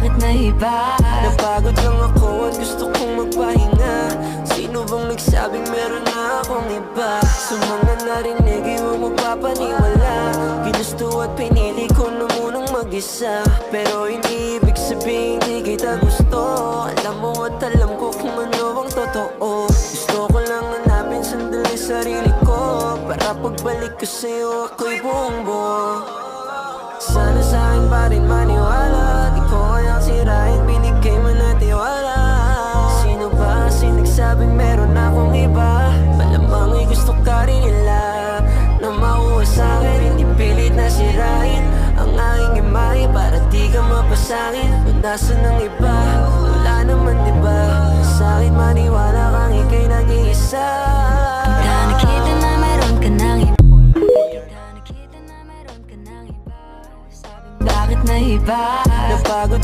Bakit nahiba? Napagod lang ako at gusto kong magpahinga. Sino bang nagsabing meron na akong iba? Sa mga narinig, huwag magpapaniwala. Ginusto at pinili ko na munang mag-isa. Pero hindi ibig sabihin di kita gusto. Alam mo at alam ko kung ano ang totoo. Gusto ko lang hanapin sandali sarili ko, para pagbalik ko sa'yo ako'y buong buo. Sana sa'kin pa rin maniwala. Di ko kayang sirain, binigay mo na tiwala. Sino ba sinagsabing meron akong iba? Malamang ay gusto ka rin nila na makuha sa'kin. Hindi pilit na sirain ang aking imahe para di ka mapasakin. Kung nasa ng iba, wala naman diba? Sa'kin maniwala kang ika'y nag-iisa. Kita nakita na meron ka ng iba. Kita nakita na meron ka ng iba. Sabing bakit nahiba? Napagod